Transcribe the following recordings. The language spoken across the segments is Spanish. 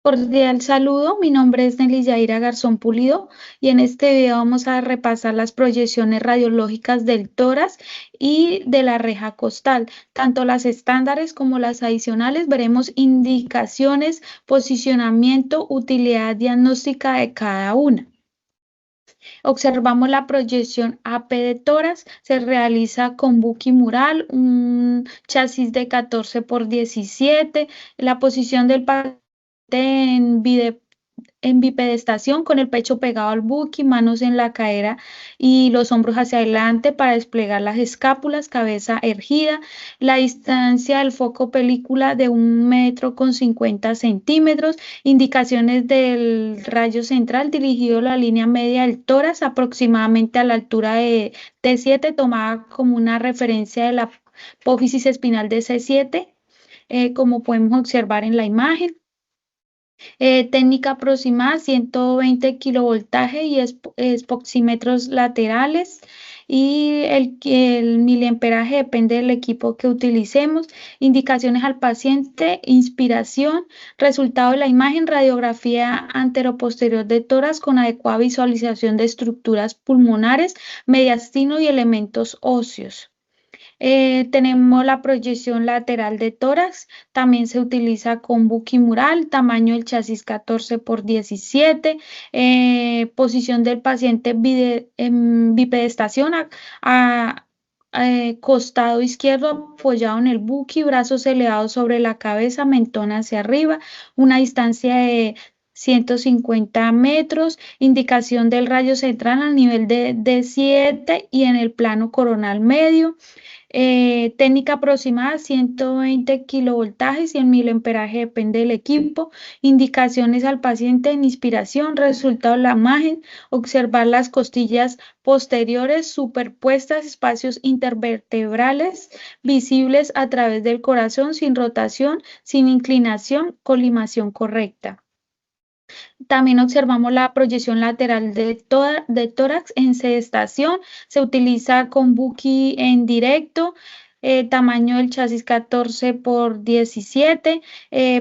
Cordial saludo, mi nombre es Nelly Yaira Garzón Pulido y en este video vamos a repasar las proyecciones radiológicas del tórax y de la reja costal. Tanto las estándares como las adicionales veremos indicaciones, posicionamiento, utilidad diagnóstica de cada una. Observamos la proyección AP de tórax, se realiza con buque mural, un chasis de 14 por 17, la posición del paciente en bipedestación con el pecho pegado al buque, manos en la cadera y los hombros hacia adelante para desplegar las escápulas, cabeza erguida, la distancia del foco película de 1,50 m, indicaciones del rayo central dirigido a la línea media del tórax aproximadamente a la altura de T7, tomada como una referencia de la apófisis espinal de C7, como podemos observar en la imagen. Técnica aproximada 120 kilovoltaje y espoxímetros laterales. Y el miliamperaje depende del equipo que utilicemos. Indicaciones al paciente, inspiración, resultado de la imagen, radiografía anteroposterior de tórax con adecuada visualización de estructuras pulmonares, mediastino y elementos óseos. Tenemos la proyección lateral de tórax, también se utiliza con buque mural, tamaño del chasis 14 por 17, posición del paciente en bipedestación costado izquierdo apoyado en el buque, brazos elevados sobre la cabeza, mentón hacia arriba, una distancia de 150 metros, indicación del rayo central a nivel de D7 y en el plano coronal medio. Técnica aproximada 120 kilovoltajes y el miliamperaje depende del equipo. Indicaciones al paciente en inspiración, resultado de la imagen, observar las costillas posteriores superpuestas, espacios intervertebrales visibles a través del corazón sin rotación, sin inclinación, colimación correcta. También observamos la proyección lateral de tórax en sedestación. Se utiliza con buque en directo. Tamaño del chasis 14 por 17.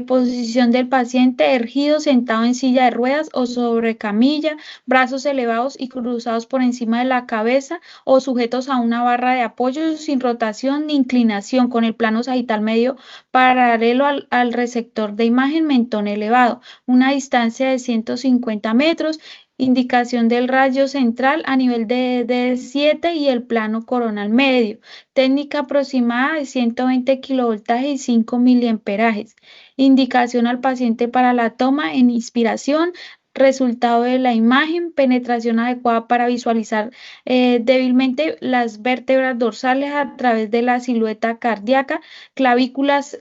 Posición del paciente erguido, sentado en silla de ruedas o sobre camilla. Brazos elevados y cruzados por encima de la cabeza o sujetos a una barra de apoyo sin rotación ni inclinación, con el plano sagital medio paralelo al receptor de imagen, mentón elevado, una distancia de 150 metros, indicación del rayo central a nivel de D7 y el plano coronal medio, técnica aproximada de 120 kilovoltajes y 5 miliamperajes, indicación al paciente para la toma en inspiración, resultado de la imagen, penetración adecuada para visualizar débilmente las vértebras dorsales a través de la silueta cardíaca, clavículas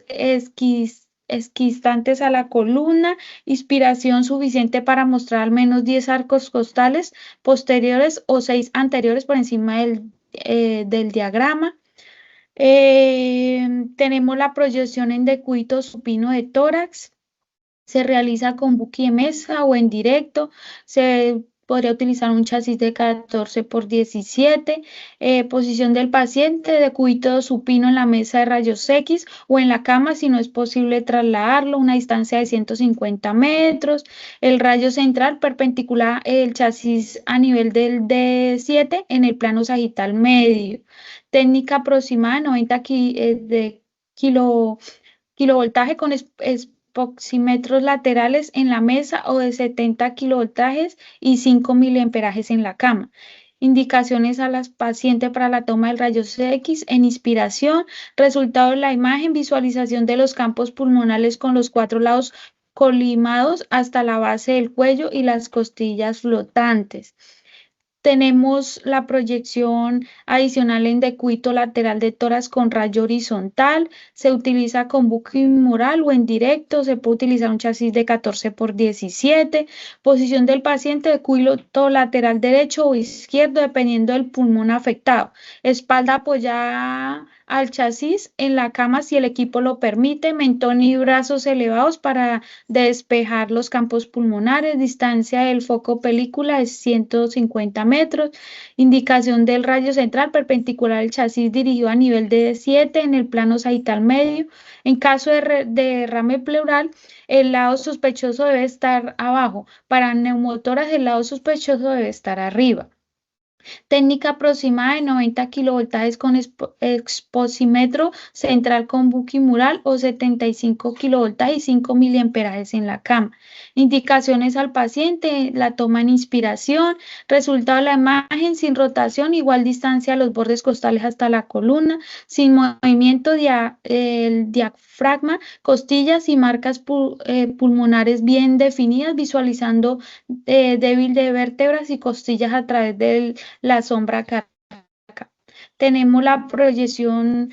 esquistantes a la columna, inspiración suficiente para mostrar al menos 10 arcos costales posteriores o 6 anteriores por encima del diagrama. Tenemos la proyección en decúbito supino de tórax. Se realiza con buque de mesa o en directo. Se podría utilizar un chasis de 14 por 17. Posición del paciente, decúbito supino en la mesa de rayos X o en la cama si no es posible trasladarlo, una distancia de 150 metros. El rayo central perpendicular el chasis a nivel del D7 en el plano sagital medio. Técnica aproximada 90 de kilovoltaje con espoxímetros laterales en la mesa o de 70 kilovoltajes y 5 miliamperajes en la cama. Indicaciones a las pacientes para la toma del rayos X en inspiración, resultado de la imagen, visualización de los campos pulmonales con los 4 lados colimados hasta la base del cuello y las costillas flotantes. Tenemos la proyección adicional en decúbito lateral de tórax con rayo horizontal. Se utiliza con buque mural o en directo. Se puede utilizar un chasis de 14 por 17. Posición del paciente, decúbito lateral derecho o izquierdo, dependiendo del pulmón afectado. Espalda apoyada al chasis en la cama si el equipo lo permite, mentón y brazos elevados para despejar los campos pulmonares, distancia del foco película es 150 metros, indicación del rayo central perpendicular al chasis dirigido a nivel de 7 en el plano sagital medio. En caso de derrame pleural, el lado sospechoso debe estar abajo. Para neumotoras, el lado sospechoso debe estar arriba. Técnica aproximada de 90 kilovoltajes con exposímetro central con buquimural o 75 kilovoltajes y 5 miliamperajes en la cama. Indicaciones al paciente, la toma en inspiración, resultado de la imagen sin rotación, igual distancia a los bordes costales hasta la columna, sin movimiento el diafragma, costillas y marcas pulmonares bien definidas, visualizando débil de vértebras y costillas a través del la sombra cardíaca. Tenemos la proyección,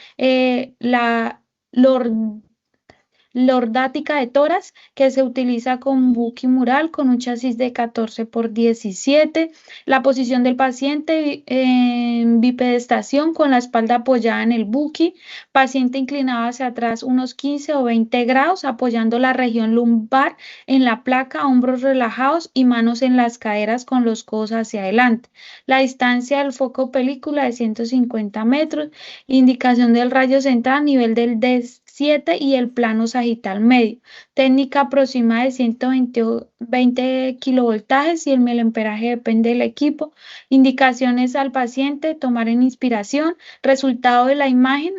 lordática de toras, que se utiliza con buquimural con un chasis de 14 por 17. La posición del paciente en bipedestación con la espalda apoyada en el buqui. Paciente inclinado hacia atrás unos 15 o 20 grados, apoyando la región lumbar en la placa, hombros relajados y manos en las caderas con los codos hacia adelante. La distancia del foco película de 150 metros. Indicación del rayo central a nivel del D7 y el plano sagital medio. Técnica aproximada de 120 kilovoltajes y el miliamperaje depende del equipo. Indicaciones al paciente, tomar en inspiración. Resultado de la imagen,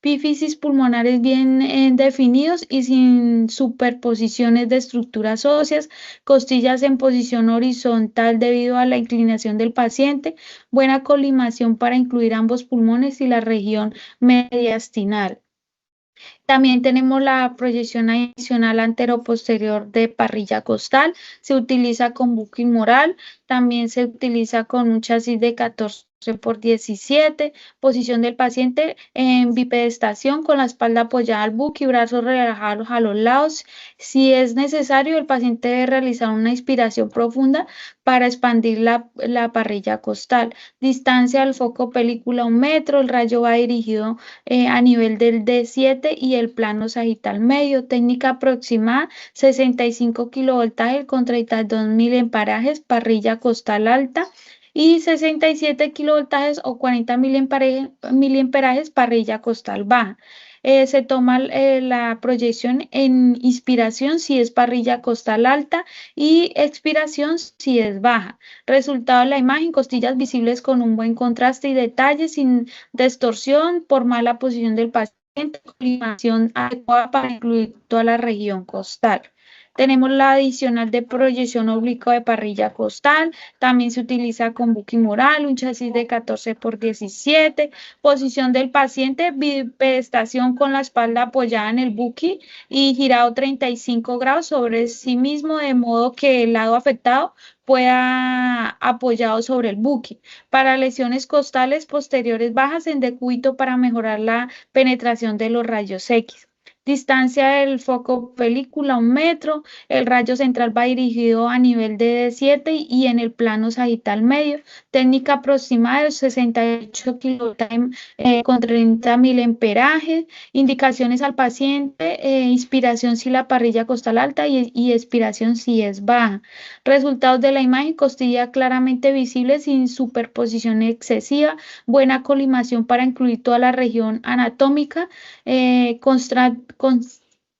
epífisis pulmonares bien definidos y sin superposiciones de estructuras óseas, costillas en posición horizontal debido a la inclinación del paciente, buena colimación para incluir ambos pulmones y la región mediastinal. También tenemos la proyección adicional antero-posterior de parrilla costal, se utiliza con buquimural, también se utiliza con un chasis de 14 por 17, posición del paciente en bipedestación con la espalda apoyada al buque y brazos relajados a los lados. Si es necesario, el paciente debe realizar una inspiración profunda para expandir la parrilla costal. Distancia del foco película 1 metro, el rayo va dirigido a nivel del D7 y el plano sagital medio. Técnica aproximada 65 kilovoltajes con 32 miliamperajes, parrilla costal alta y 67 kilovoltajes o 40 miliamperajes, parrilla costal baja. Se toma la proyección en inspiración si es parrilla costal alta y expiración si es baja. Resultado de la imagen, costillas visibles con un buen contraste y detalle sin distorsión por mala posición del paciente, colimación adecuada para incluir toda la región costal. Tenemos la adicional de proyección oblicua de parrilla costal, también se utiliza con buquimural, un chasis de 14 por 17, posición del paciente, bipedestación con la espalda apoyada en el buqui y girado 35 grados sobre sí mismo, de modo que el lado afectado pueda apoyado sobre el buqui. Para lesiones costales posteriores bajas en decúbito para mejorar la penetración de los rayos X. Distancia del foco película 1 metro, el rayo central va dirigido a nivel de D7 y en el plano sagital medio. Técnica aproximada de 68 kilovoltajes con 30 miliamperajes. Indicaciones al paciente, inspiración si la parrilla costal alta y expiración si es baja. Resultados de la imagen, costilla claramente visible sin superposición excesiva, buena colimación para incluir toda la región anatómica,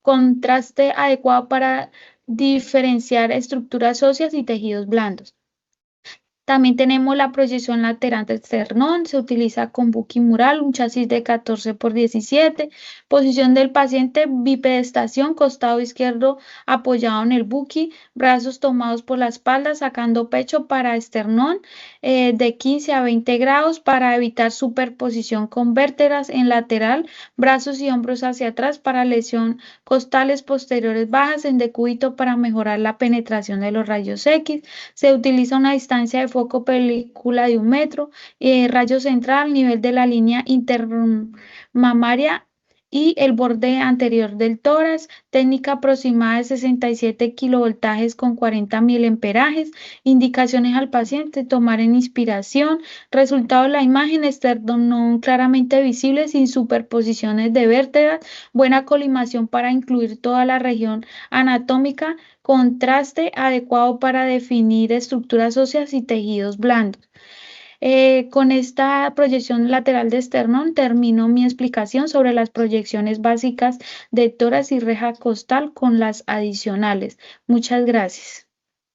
contraste adecuado para diferenciar estructuras óseas y tejidos blandos. También tenemos la proyección lateral del esternón, se utiliza con buquimural, un chasis de 14 por 17, posición del paciente, bipedestación, costado izquierdo apoyado en el buqui, brazos tomados por la espalda, sacando pecho para esternón de 15 a 20 grados para evitar superposición con vértebras en lateral, brazos y hombros hacia atrás para lesión costales posteriores bajas en decúbito para mejorar la penetración de los rayos X, se utiliza una distancia de foco película de 1 metro, rayo central, nivel de la línea intermamaria y el borde anterior del tórax, técnica aproximada de 67 kilovoltajes con 40 miliamperajes, indicaciones al paciente, tomar en inspiración, resultado de la imagen, esternón claramente visible sin superposiciones de vértebras, buena colimación para incluir toda la región anatómica, contraste adecuado para definir estructuras óseas y tejidos blandos. Con esta proyección lateral de esternón termino mi explicación sobre las proyecciones básicas de tórax y reja costal con las adicionales. Muchas gracias.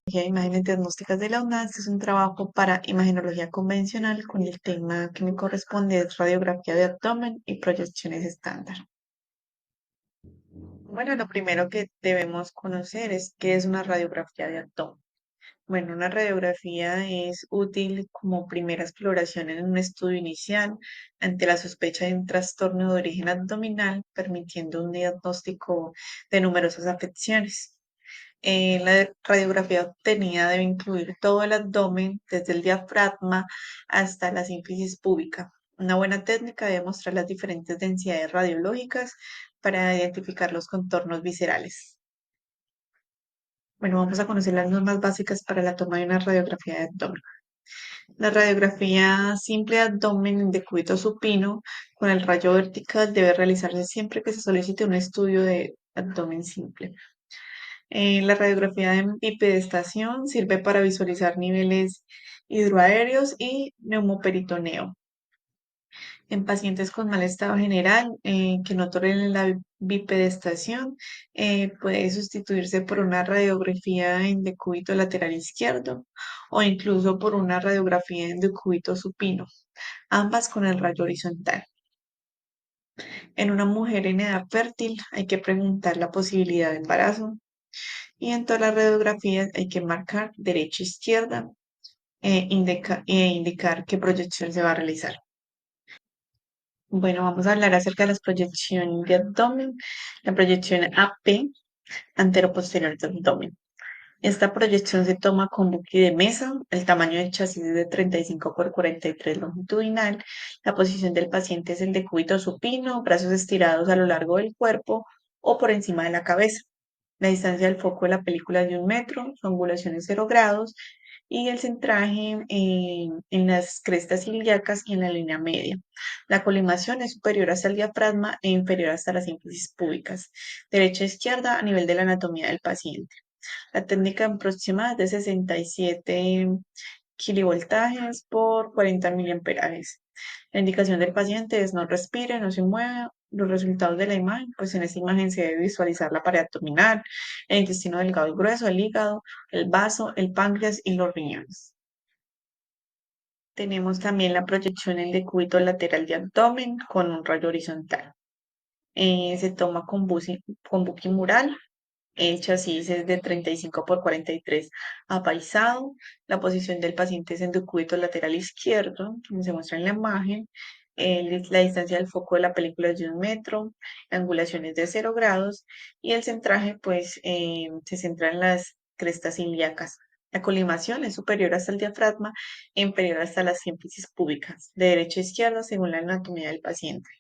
Imágenes diagnósticas de la UNAS. Este es un trabajo para imagenología convencional con el tema que me corresponde es radiografía de abdomen y proyecciones estándar. Bueno, lo primero que debemos conocer es qué es una radiografía de abdomen. Bueno, una radiografía es útil como primera exploración en un estudio inicial ante la sospecha de un trastorno de origen abdominal, permitiendo un diagnóstico de numerosas afecciones. La radiografía obtenida debe incluir todo el abdomen, desde el diafragma hasta la sínfisis púbica. Una buena técnica debe mostrar las diferentes densidades radiológicas para identificar los contornos viscerales. Bueno, vamos a conocer las normas básicas para la toma de una radiografía de abdomen. La radiografía simple de abdomen en decúbito supino con el rayo vertical debe realizarse siempre que se solicite un estudio de abdomen simple. La radiografía de bipedestación sirve para visualizar niveles hidroaéreos y neumoperitoneo. En pacientes con mal estado general que no toleren la bipedestación, puede sustituirse por una radiografía en decúbito lateral izquierdo o incluso por una radiografía en decúbito supino, ambas con el rayo horizontal. En una mujer en edad fértil hay que preguntar la posibilidad de embarazo y en todas las radiografías hay que marcar derecha e izquierda e indicar qué proyección se va a realizar. Bueno, vamos a hablar acerca de las proyecciones de abdomen. La proyección AP, antero-posterior de abdomen. Esta proyección se toma con buque de mesa, el tamaño del chasis es de 35 por 43 longitudinal, la posición del paciente es el de cúbito supino, brazos estirados a lo largo del cuerpo o por encima de la cabeza. La distancia del foco de la película es de 1 metro, su angulación es 0 grados y el centraje en las crestas ilíacas y en la línea media. La colimación es superior hasta el diafragma e inferior hasta las sínfisis púbicas, derecha e izquierda a nivel de la anatomía del paciente. La técnica aproximada es de 67 kilovoltajes por 40 miliamperajes. La indicación del paciente es no respire, no se mueva. Los resultados de la imagen, pues en esta imagen se debe visualizar la pared abdominal, el intestino delgado y grueso, el hígado, el vaso, el páncreas y los riñones. Tenemos también la proyección en decúbito lateral de abdomen con un rayo horizontal. Se toma con buquimural. El chasis es de 35 por 43 apaisado. La posición del paciente es en decúbito lateral izquierdo, como se muestra en la imagen. La distancia del foco de la película es de 1 metro, la angulación es de 0 grados y el centraje pues se centra en las crestas ilíacas. La colimación es superior hasta el diafragma e inferior hasta las sínfisis púbicas, de derecha a izquierda según la anatomía del paciente.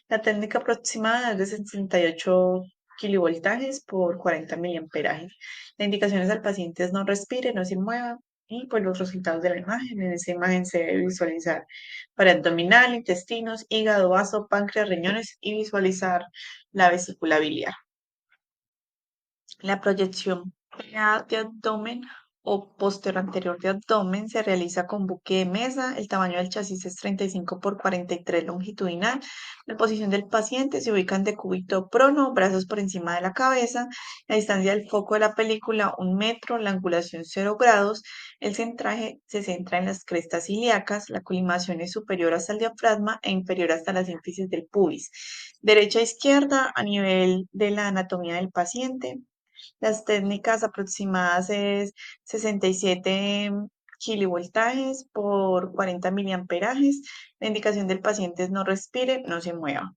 La técnica aproximada es de 68 kilovoltajes por 40 miliamperajes. La indicación es al paciente es no respire, no se mueva y pues los resultados de la imagen. En esta imagen se debe visualizar para abdominal, intestinos, hígado, vaso, páncreas, riñones y visualizar la vesícula biliar. La proyección de abdomen o posterior anterior de abdomen se realiza con buque de mesa. El tamaño del chasis es 35 por 43 longitudinal. La posición del paciente se ubica en decúbito prono, brazos por encima de la cabeza. La distancia del foco de la película 1 metro, la angulación 0 grados. El centraje se centra en las crestas ilíacas. La colimación es superior hasta el diafragma e inferior hasta la sínfisis del pubis. Derecha a izquierda a nivel de la anatomía del paciente. Las técnicas aproximadas es 67 kilovoltajes por 40 miliamperajes. La indicación del paciente es no respire, no se mueva.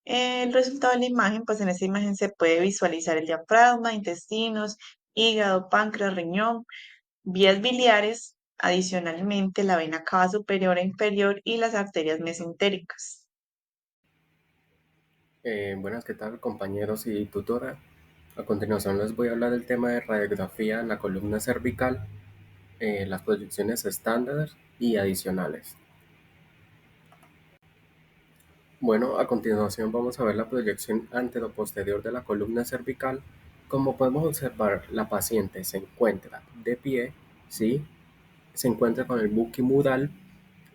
El resultado de la imagen, pues en esta imagen se puede visualizar el diafragma, intestinos, hígado, páncreas, riñón, vías biliares, adicionalmente la vena cava superior e inferior y las arterias mesentéricas. Buenas, ¿qué tal compañeros y tutora? A continuación les voy a hablar del tema de radiografía en la columna cervical, las proyecciones estándar y adicionales. Bueno, a continuación vamos a ver la proyección antero-posterior de la columna cervical. Como podemos observar, la paciente se encuentra de pie, ¿sí? Se encuentra con el buquimural,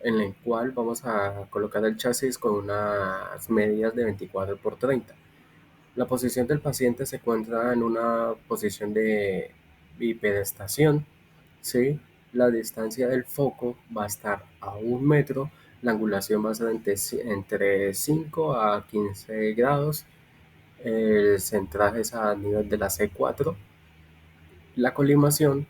en el cual vamos a colocar el chasis con unas medidas de 24 por 30. La posición del paciente se encuentra en una posición de bipedestación, ¿sí? La distancia del foco va a estar a 1 metro, la angulación va a ser entre 5 a 15 grados, el centraje es a nivel de la C4, la colimación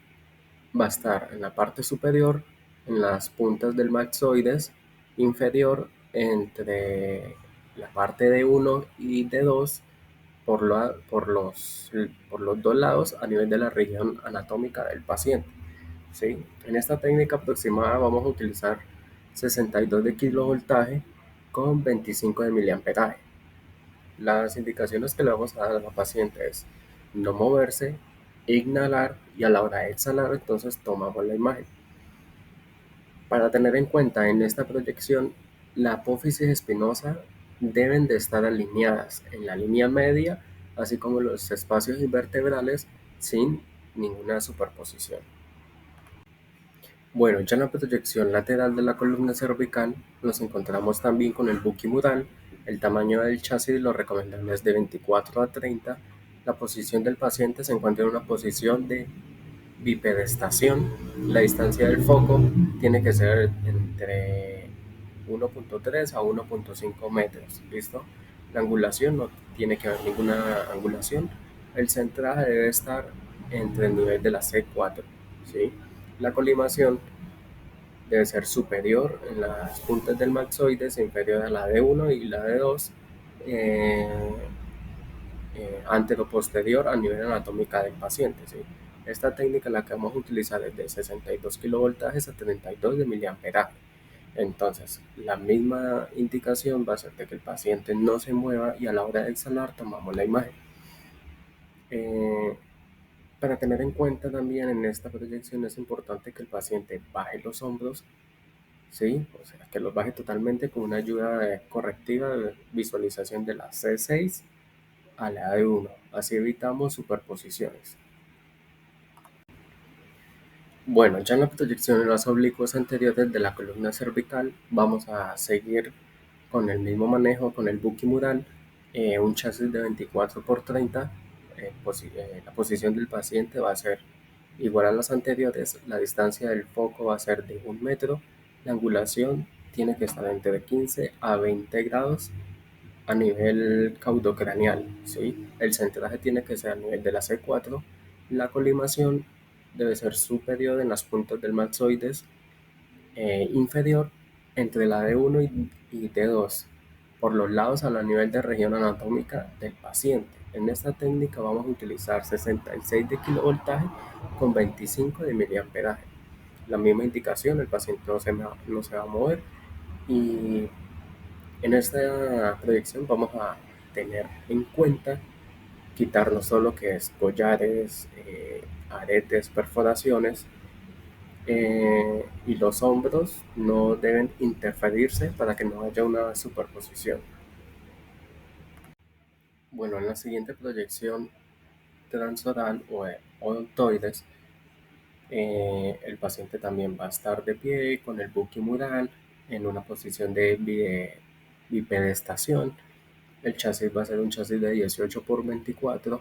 va a estar en la parte superior, en las puntas del maxoides, inferior entre la parte de 1 y de 2 por los dos lados a nivel de la región anatómica del paciente, ¿sí? En esta técnica aproximada vamos a utilizar 62 de kilovoltaje con 25 de miliamperaje. Las indicaciones que le vamos a dar a la paciente es no moverse, inhalar y a la hora de exhalar entonces tomamos la imagen. Para tener en cuenta en esta proyección, la apófisis espinosa deben de estar alineadas en la línea media, así como los espacios invertebrales sin ninguna superposición. Bueno, ya en la proyección lateral de la columna cervical nos encontramos también con el buquimural. El tamaño del chasis lo recomendable es de 24 a 30. La posición del paciente se encuentra en una posición de bipedestación. La distancia del foco tiene que ser entre 1.3 a 1.5 metros, ¿listo? La angulación no tiene que haber ninguna angulación. El centraje debe estar entre el nivel de la C4, ¿sí? La colimación debe ser superior en las puntas del maxoides, inferior a la D1 y la D2, eh, antero-posterior a nivel anatómica del paciente, ¿sí? Esta técnica la que vamos a utilizar es de 62 kilovoltajes a 32 de miliamperaje. Entonces, la misma indicación va a ser de que el paciente no se mueva y a la hora de exhalar tomamos la imagen. Eh, para tener en cuenta también en esta proyección es importante que el paciente baje los hombros, ¿sí? O sea, que los baje totalmente con una ayuda correctiva de visualización de la C6 a la de 1. Así evitamos superposiciones. Bueno, ya en la proyección en los oblicuos anteriores de la columna cervical vamos a seguir con el mismo manejo, con el buquimural, un chasis de 24 por 30. La posición del paciente va a ser igual a las anteriores, la distancia del foco va a ser de 1 metro, la angulación tiene que estar entre 15 a 20 grados a nivel caudocraneal, ¿sí? El centraje tiene que ser a nivel de la C4, la colimación debe ser superior en las puntas del maxoides, inferior entre la D1 y D2, por los lados a la nivel de región anatómica del paciente. En esta técnica vamos a utilizar 66 de kilovoltaje con 25 de miliamperaje. La misma indicación, el paciente no se va a mover y en esta proyección vamos a tener en cuenta quitarnos todo lo que es collares, aretes, perforaciones, y los hombros no deben interferirse para que no haya una superposición. Bueno, en la siguiente proyección transoral o odontoides, el paciente también va a estar de pie con el buquimural en una posición de bipedestación. El chasis va a ser un chasis de 18 por 24.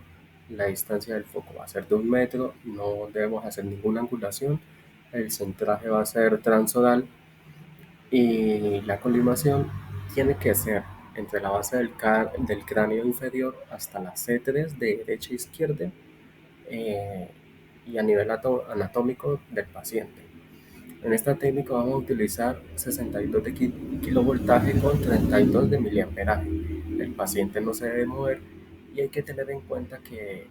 La distancia del foco va a ser de 1 metro. No debemos hacer ninguna angulación. El centraje va a ser transodal y la colimación tiene que ser entre la base del cráneo inferior hasta la C3 de derecha a izquierda, eh, y a nivel anatómico del paciente. En esta técnica vamos a utilizar 62 de kilovoltaje con 32 de miliamperaje. El paciente no se debe mover y hay que tener en cuenta que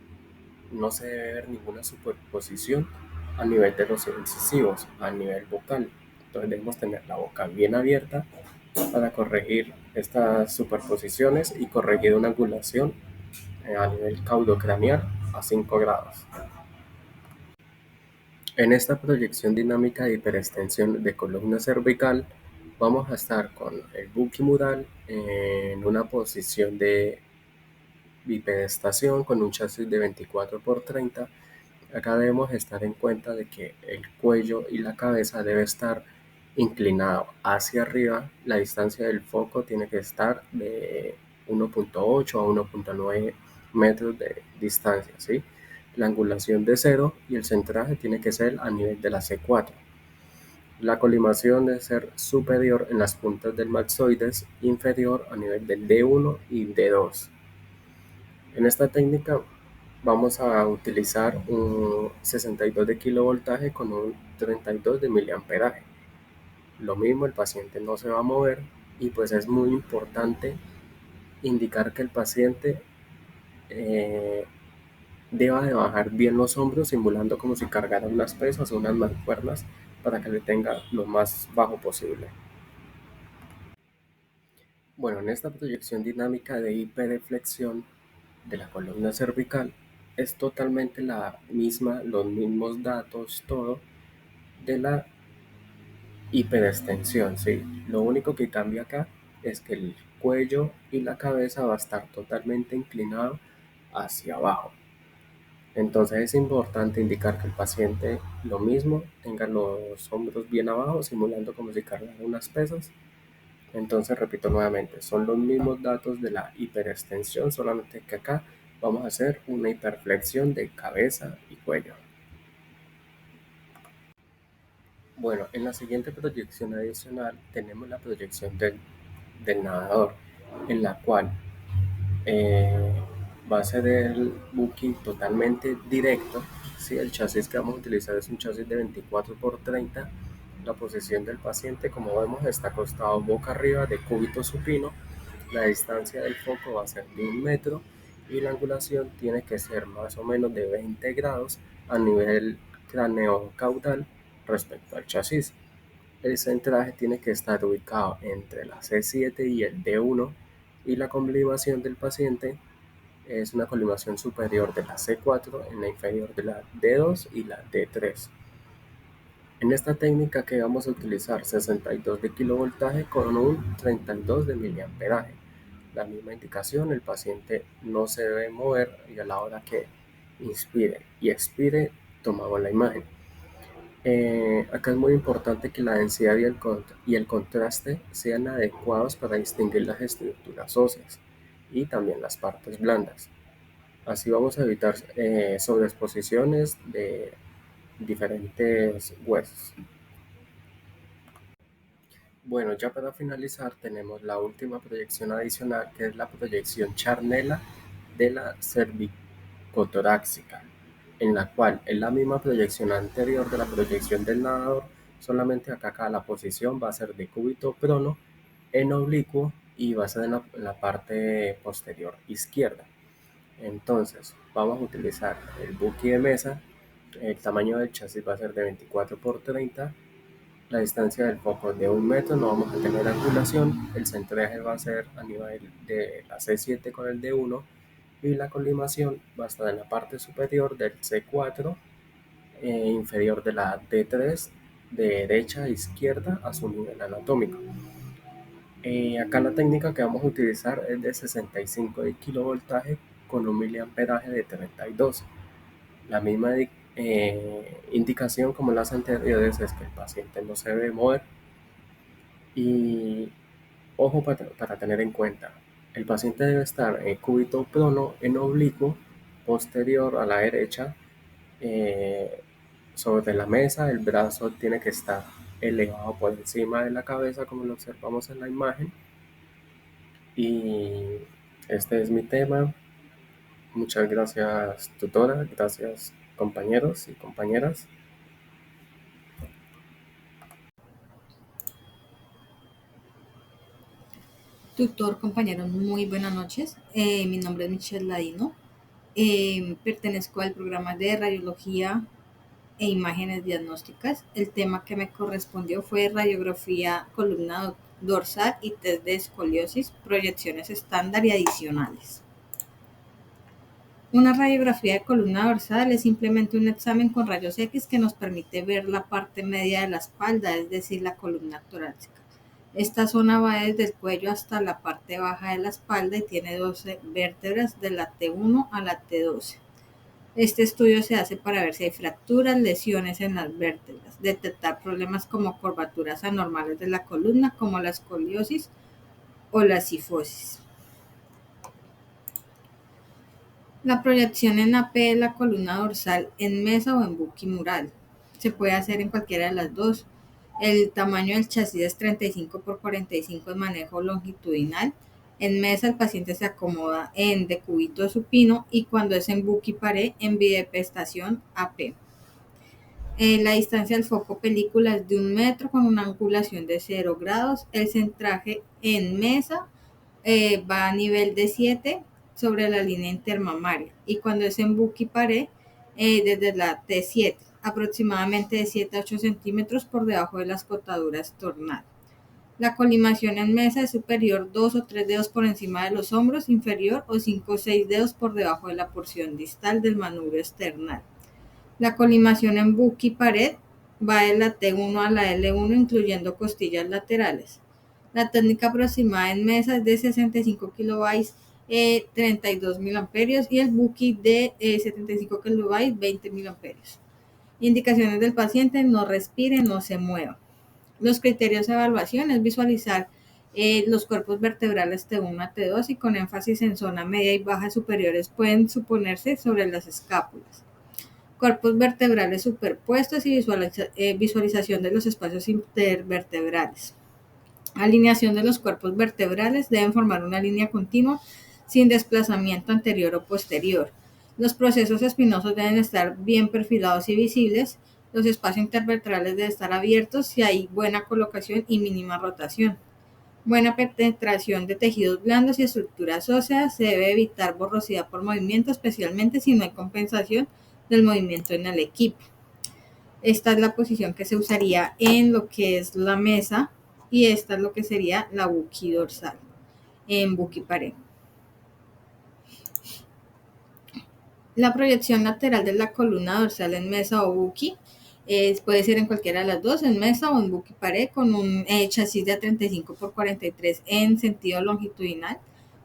no se debe ver ninguna superposición a nivel de los incisivos, a nivel vocal. Entonces debemos tener la boca bien abierta para corregir estas superposiciones y corregir una angulación a nivel caudocraneal a 5 grados. En esta proyección dinámica de hiperextensión de columna cervical, vamos a estar con el buquimural en una posición de bipedestación con un chasis de 24 por 30. Acá debemos estar en cuenta de que el cuello y la cabeza debe estar inclinado hacia arriba. La distancia del foco tiene que estar de 1.8 a 1.9 metros de distancia, ¿sí? La angulación de 0 y el centraje tiene que ser a nivel de la C4. La colimación debe ser superior en las puntas del maxoides, inferior a nivel del D1 y D2. En esta técnica vamos a utilizar un 62 de kilovoltaje con un 32 de miliamperaje. Lo mismo, el paciente no se va a mover y pues es muy importante indicar que el paciente deba de bajar bien los hombros simulando como si cargara unas pesas o unas mancuernas para que le tenga lo más bajo posible. Bueno, en esta proyección dinámica de hiperflexión de la columna cervical es totalmente la misma, los mismos datos, todo de la hiperextensión, ¿sí? Lo único que cambia acá es que el cuello y la cabeza va a estar totalmente inclinado hacia abajo. Entonces es importante indicar que el paciente lo mismo, tenga los hombros bien abajo, simulando como si cargara unas pesas. Entonces repito nuevamente, son los mismos datos de la hiperextensión, solamente que acá vamos a hacer una hiperflexión de cabeza y cuello. Bueno, en la siguiente proyección adicional tenemos la proyección del nadador, en la cual eh, va a ser el booking totalmente directo. ¿Sí? El chasis que vamos a utilizar es un chasis de 24 por 30. La posición del paciente, como vemos, está acostado boca arriba de cúbito supino. La distancia del foco va a ser de 1 metro y la angulación tiene que ser más o menos de 20 grados a nivel cráneo-caudal respecto al chasis. El centraje tiene que estar ubicado entre la C7 y el D1 y la colimación del paciente es una colimación superior de la C4 en la inferior de la D2 y la D3. En esta técnica que vamos a utilizar 62 de kilovoltaje con un 32 de miliamperaje. La misma indicación, el paciente no se debe mover y a la hora que inspire y expire tomamos la imagen. Acá es muy importante que la densidad y el contraste sean adecuados para distinguir las estructuras óseas y también las partes blandas. Así vamos a evitar sobreexposiciones de diferentes huesos. Bueno, ya para finalizar tenemos la última proyección adicional, que es la proyección charnela de la cervicotorácica, en la cual es la misma proyección anterior de la proyección del nadador, solamente acá la posición va a ser de cúbito prono en oblicuo y va a ser en la parte posterior izquierda. Entonces vamos a utilizar el buki de mesa, el tamaño del chasis va a ser de 24 por 30. La distancia del foco es de 1 metro, no vamos a tener angulación, el centraje va a ser a nivel de la C7 con el D1 y la colimación va a estar en la parte superior del C4, inferior de la D3, de derecha a izquierda a su nivel anatómico. Acá la técnica que vamos a utilizar es de 65 de kilovoltaje con un miliamperaje de 32. La misma indicación como las anteriores es que el paciente no se debe mover y ojo para tener en cuenta, el paciente debe estar en cúbito prono en oblicuo posterior a la derecha sobre la mesa, el brazo tiene que estar elevado por encima de la cabeza como lo observamos en la imagen y este es mi tema. Muchas gracias tutora, gracias compañeros y compañeras. Tutor, compañeros, muy buenas noches. Mi nombre es Michelle Ladino. Pertenezco al programa de radiología e imágenes diagnósticas. El tema que me correspondió fue radiografía columna dorsal y test de escoliosis, proyecciones estándar y adicionales. Una radiografía de columna dorsal es simplemente un examen con rayos X que nos permite ver la parte media de la espalda, es decir, la columna torácica. Esta zona va desde el cuello hasta la parte baja de la espalda y tiene 12 vértebras de la T1 a la T12. Este estudio se hace para ver si hay fracturas, lesiones en las vértebras, detectar problemas como curvaturas anormales de la columna como la escoliosis o la cifosis. La proyección en AP de la columna dorsal en mesa o en buquimural. Se puede hacer en cualquiera de las dos. El tamaño del chasis es 35 por 45 en manejo longitudinal. En mesa el paciente se acomoda en decúbito supino y cuando es en buquiparé en bidepestación AP. La distancia del foco película es de 1 metro con una angulación de 0 grados. El centraje en mesa va a nivel de 7 sobre la línea intermamaria y cuando es en buquiparé desde la T7, aproximadamente de 7 a 8 centímetros por debajo de las cotaduras tornal. La colimación en mesa es superior 2 o 3 dedos por encima de los hombros, inferior o 5 o 6 dedos por debajo de la porción distal del manubrio esternal. La colimación en buquipared va de la T1 a la L1 incluyendo costillas laterales. La técnica aproximada en mesa es de 65 kilobytes, 32 miliamperios y el buki de 75 kilobytes, 20 miliamperios. Indicaciones del paciente: no respire, no se mueva. Los criterios de evaluación es visualizar los cuerpos vertebrales T1 a T2 y con énfasis en zona media y baja superiores pueden suponerse sobre las escápulas. Cuerpos vertebrales superpuestos y visualización de los espacios intervertebrales. Alineación de los cuerpos vertebrales deben formar una línea continua sin desplazamiento anterior o posterior. Los procesos espinosos deben estar bien perfilados y visibles. Los espacios intervertebrales deben estar abiertos si hay buena colocación y mínima rotación. Buena penetración de tejidos blandos y estructuras óseas. Se debe evitar borrosidad por movimiento, especialmente si no hay compensación del movimiento en el equipo. Esta es la posición que se usaría en lo que es la mesa y esta es lo que sería la buqui dorsal en buquiparé. La proyección lateral de la columna dorsal en mesa o buqui puede ser en cualquiera de las dos, en mesa o en buquiparé, con un chasis de 35 por 43 en sentido longitudinal.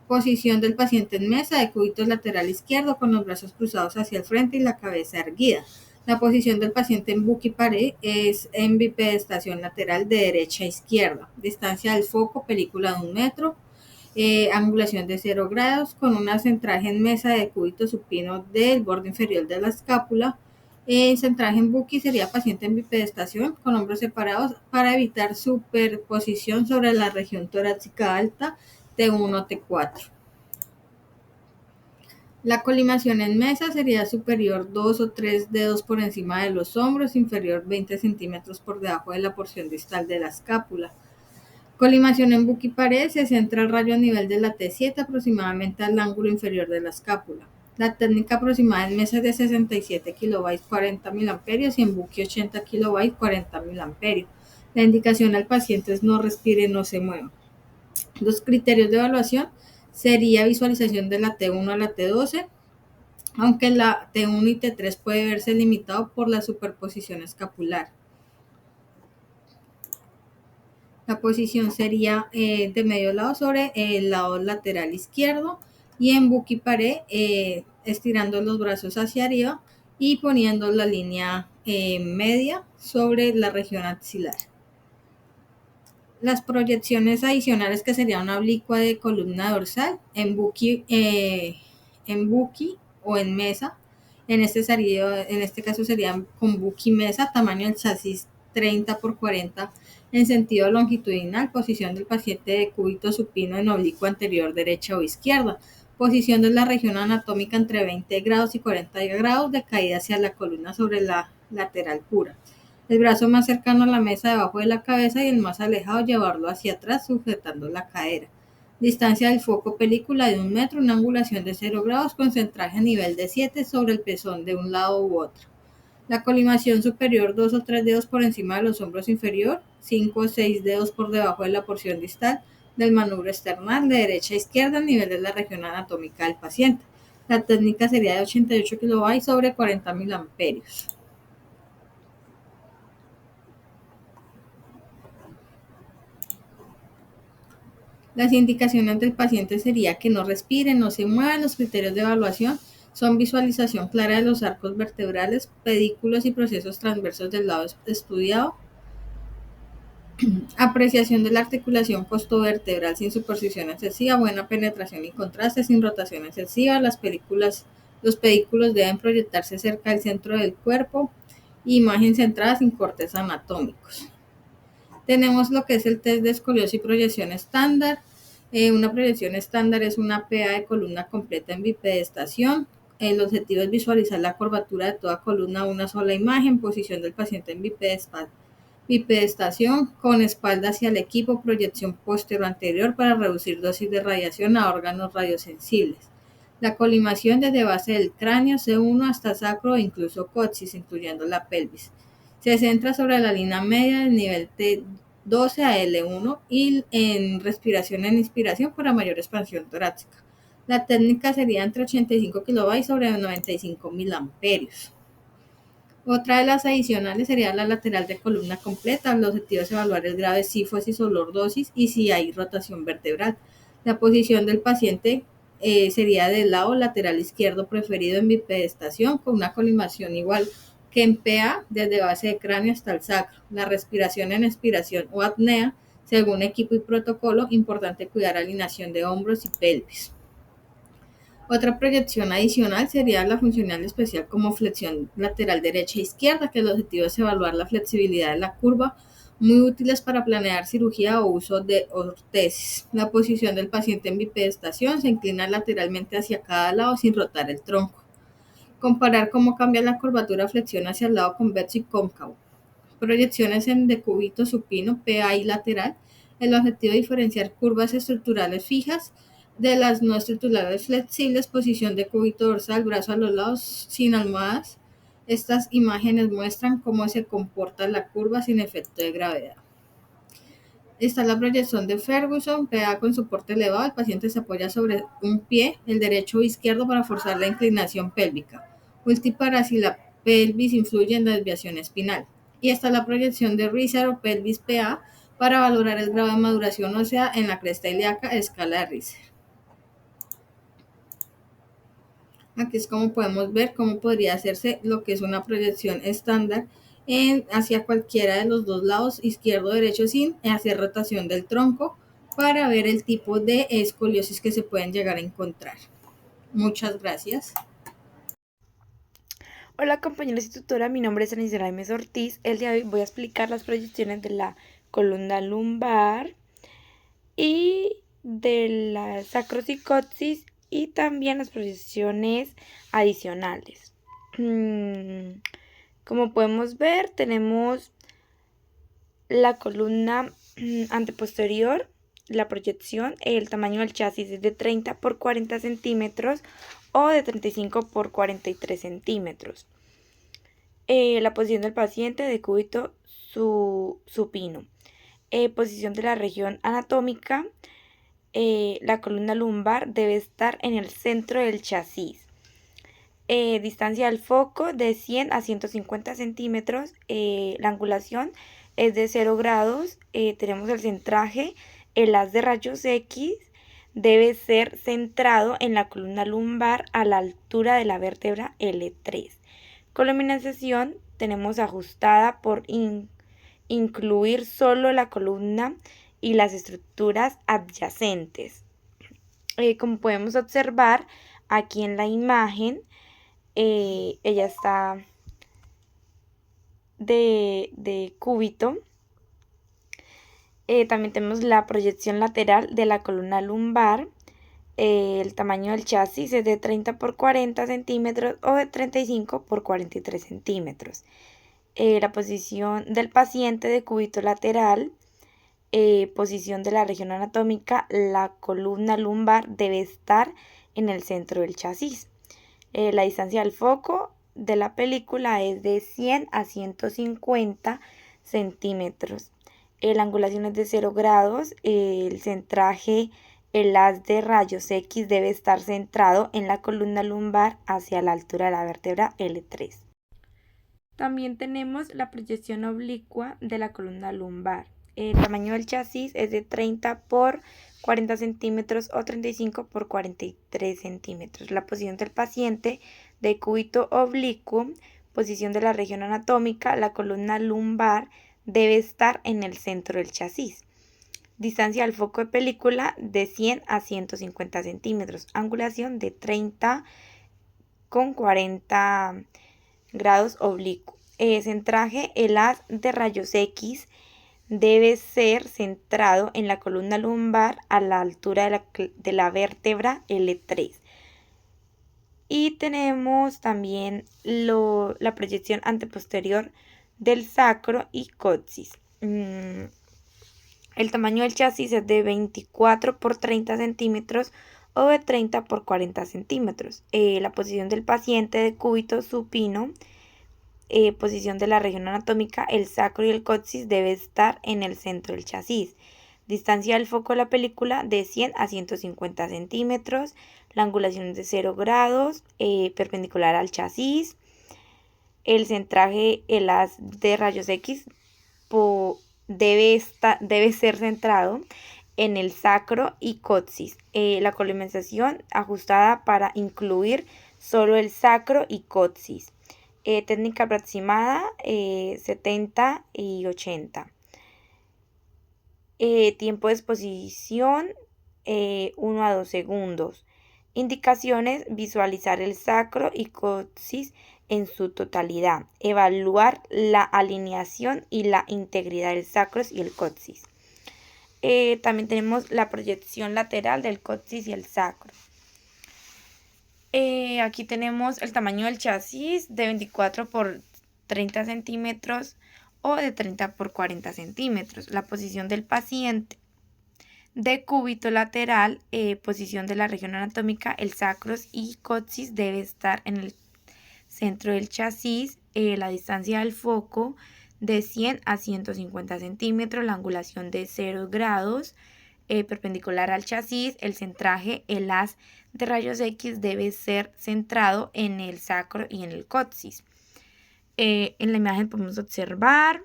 Posición del paciente en mesa, decúbito lateral izquierdo con los brazos cruzados hacia el frente y la cabeza erguida. La posición del paciente en buquiparé es en bipedestación lateral de derecha a izquierda. Distancia del foco, película de 1 metro. Angulación de 0 grados con un centraje en mesa de decúbito supino del borde inferior de la escápula. Centraje en buqui sería paciente en bipedestación con hombros separados para evitar superposición sobre la región torácica alta T1 T4. La colimación en mesa sería superior 2 o 3 dedos por encima de los hombros, inferior 20 centímetros por debajo de la porción distal de la escápula. Colimación en buquiparé se centra el rayo a nivel de la T7 aproximadamente al ángulo inferior de la escápula. La técnica aproximada en mesa es de 67 kilobytes 40 miliamperios y en buqui 80 kilobytes 40 miliamperios. La indicación al paciente es no respire, no se mueva. Los criterios de evaluación sería visualización de la T1 a la T12, aunque la T1 y T3 puede verse limitado por la superposición escapular. La posición sería de medio lado sobre el lado lateral izquierdo y en buquiparé estirando los brazos hacia arriba y poniendo la línea media sobre la región axilar. Las proyecciones adicionales que sería una oblicua de columna dorsal en buqui o en mesa. En este caso sería con buqui mesa, tamaño del chasis 30 por 40 en sentido longitudinal, posición del paciente de decúbito supino en oblicuo anterior derecha o izquierda, posición de la región anatómica entre 20 grados y 40 grados de caída hacia la columna sobre la lateral pura. El brazo más cercano a la mesa debajo de la cabeza y el más alejado llevarlo hacia atrás sujetando la cadera. Distancia del foco película de 1 metro, una angulación de 0 grados con centraje a nivel de 7 sobre el pezón de un lado u otro. La colimación superior 2 o 3 dedos por encima de los hombros inferior, 5 o 6 dedos por debajo de la porción distal del manubrio esternal de derecha a izquierda a nivel de la región anatómica del paciente. La técnica sería de 88 kV sobre 40 miliamperios. Las indicaciones del paciente sería que no respire, no se mueva. Los criterios de evaluación son visualización clara de los arcos vertebrales, pedículos y procesos transversos del lado estudiado, apreciación de la articulación costovertebral sin superposición excesiva, buena penetración y contraste sin rotación excesiva. Los pedículos deben proyectarse cerca del centro del cuerpo, imagen centrada sin cortes anatómicos. Tenemos lo que es el test de escoliosis y proyección estándar. Una proyección estándar es una PA de columna completa en bipedestación. El objetivo es visualizar la curvatura de toda columna a una sola imagen, posición del paciente en bipedestación, con espalda hacia el equipo, proyección posterior-anterior para reducir dosis de radiación a órganos radiosensibles. La colimación desde base del cráneo, C1 hasta sacro e incluso coxis, incluyendo la pelvis. Se centra sobre la línea media del nivel T12 a L1 y en respiración en inspiración para mayor expansión torácica. La técnica sería entre 85 kV sobre 95 miliamperios. Otra de las adicionales sería la lateral de columna completa. El objetivo es evaluar el grado de sífosis o lordosis y si hay rotación vertebral. La posición del paciente sería del lado lateral izquierdo preferido en bipedestación con una colimación igual que en PA desde base de cráneo hasta el sacro. La respiración en expiración o apnea, según equipo y protocolo, importante cuidar alineación de hombros y pelvis. Otra proyección adicional sería la funcional especial como flexión lateral derecha e izquierda, que el objetivo es evaluar la flexibilidad de la curva, muy útiles para planear cirugía o uso de ortesis. La posición del paciente en bipedestación se inclina lateralmente hacia cada lado sin rotar el tronco. Comparar cómo cambia la curvatura flexión hacia el lado convexo y cóncavo. Proyecciones en decúbito supino, PA y lateral. El objetivo es diferenciar curvas estructurales fijas de las no estructurales flexibles, posición de cúbito dorsal, brazo a los lados sin almohadas. Estas imágenes muestran cómo se comporta la curva sin efecto de gravedad. Está la proyección de Ferguson, PA con soporte elevado. El paciente se apoya sobre un pie, el derecho o izquierdo, para forzar la inclinación pélvica. Multipara si la pelvis influye en la desviación espinal. Y está la proyección de Reiser o pelvis PA para valorar el grado de maduración ósea en la cresta ilíaca, escala de Reiser. Aquí es como podemos ver cómo podría hacerse lo que es una proyección estándar hacia cualquiera de los dos lados, izquierdo o derecho, sin hacer rotación del tronco, para ver el tipo de escoliosis que se pueden llegar a encontrar. Muchas gracias. Hola compañeros y tutora, mi nombre es Anisela Jiménez Ortiz. El día de hoy voy a explicar las proyecciones de la columna lumbar y de la sacrocicosis y también las proyecciones adicionales. Como podemos ver, tenemos la columna anteposterior, la proyección, el tamaño del chasis es de 30 por 40 centímetros o de 35 por 43 centímetros. La posición del paciente, decúbito supino. Posición de la región anatómica. La columna lumbar debe estar en el centro del chasis. Distancia del foco de 100 a 150 centímetros. La angulación es de 0 grados. Tenemos el centraje. El haz de rayos X debe ser centrado en la columna lumbar a la altura de la vértebra L3. Columnización tenemos ajustada por incluir solo la columna y las estructuras adyacentes. Como podemos observar aquí en la imagen, ella está de cúbito. También tenemos la proyección lateral de la columna lumbar. El tamaño del chasis es de 30 por 40 centímetros o de 35 por 43 centímetros. La posición del paciente de cúbito lateral. Posición de la región anatómica. La columna lumbar debe estar en el centro del chasis. La distancia del foco de la película es de 100 a 150 centímetros. La angulación es de 0 grados. El centraje, el haz de rayos X debe estar centrado en la columna lumbar hacia la altura de la vértebra L3. También tenemos la proyección oblicua de la columna lumbar. El tamaño del chasis es de 30 por 40 centímetros o 35 por 43 centímetros. La posición del paciente de cúbito oblicuo, posición de la región anatómica, la columna lumbar debe estar en el centro del chasis. Distancia al foco de película de 100 a 150 centímetros. Angulación de 30 con 40 grados oblicuo. Centraje, el haz de rayos X debe ser centrado en la columna lumbar a la altura de la vértebra L3. Y tenemos también la proyección anteposterior del sacro y coxis. El tamaño del chasis es de 24 por 30 centímetros o de 30 por 40 centímetros. La posición del paciente de cúbito supino, posición de la región anatómica, el sacro y el coxis debe estar en el centro del chasis. Distancia del foco de la película de 100 a 150 centímetros. La angulación es de 0 grados, perpendicular al chasis. El centraje, el haz de rayos X debe ser centrado en el sacro y coxis. La columnización ajustada para incluir solo el sacro y coxis. Técnica aproximada 70 y 80. Tiempo de exposición 1 a 2 segundos. Indicaciones: visualizar el sacro y coxis en su totalidad. Evaluar la alineación y la integridad del sacro y el coxis. También tenemos la proyección lateral del coxis y el sacro. Aquí tenemos el tamaño del chasis de 24 por 30 centímetros o de 30 por 40 centímetros. La posición del paciente de cúbito lateral, posición de la región anatómica, el sacro y coxis debe estar en el centro del chasis. La distancia del foco de 100 a 150 centímetros, la angulación de 0 grados, perpendicular al chasis. El centraje, el haz de rayos X debe ser centrado en el sacro y en el coxis. En la imagen podemos observar,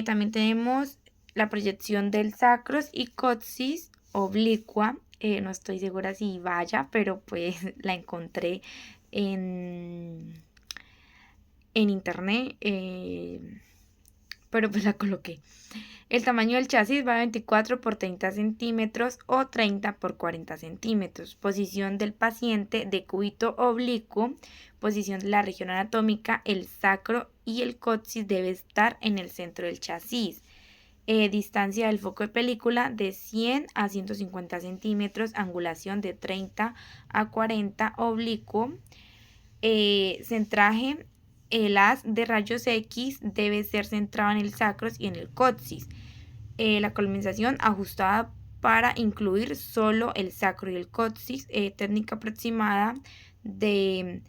también tenemos la proyección del sacro y coxis oblicua. No estoy segura si vaya, pero pues la encontré en internet, pero pues la coloqué. El tamaño del chasis va de 24 por 30 centímetros o 30 por 40 centímetros. Posición del paciente de cúbito oblicuo, posición de la región anatómica, el sacro y el coxis debe estar en el centro del chasis. Distancia del foco de película de 100 a 150 centímetros, angulación de 30 a 40 oblicuo. Centraje, el haz de rayos X debe ser centrado en el sacro y en el coxis. La columnización ajustada para incluir solo el sacro y el coxis. Técnica aproximada de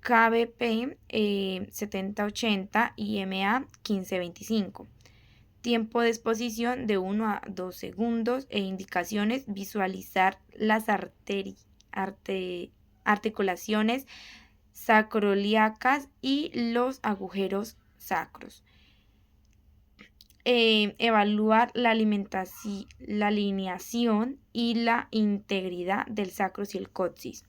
KBP 70-80 y MA 15-25. Tiempo de exposición de 1 a 2 segundos. Indicaciones: visualizar las articulaciones sacroiliacas y los agujeros sacros. Evaluar la alineación y la integridad del sacro y el coxis.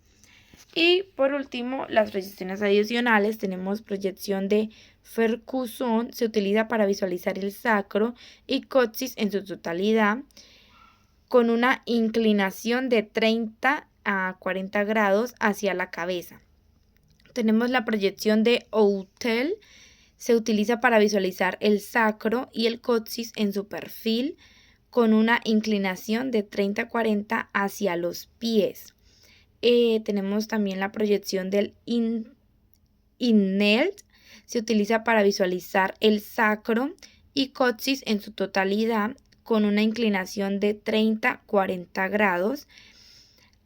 Y por último, las proyecciones adicionales. Tenemos proyección de Ferguson, se utiliza para visualizar el sacro y coxis en su totalidad con una inclinación de 30 a 40 grados hacia la cabeza. Tenemos la proyección de Outel, se utiliza para visualizar el sacro y el coxis en su perfil con una inclinación de 30 a 40 hacia los pies. Tenemos también la proyección del Innelt, se utiliza para visualizar el sacro y coxis en su totalidad con una inclinación de 30 a 40 grados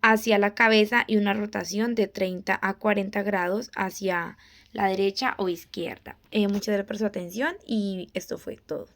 hacia la cabeza y una rotación de 30 a 40 grados hacia la derecha o izquierda. Muchas gracias por su atención y esto fue todo.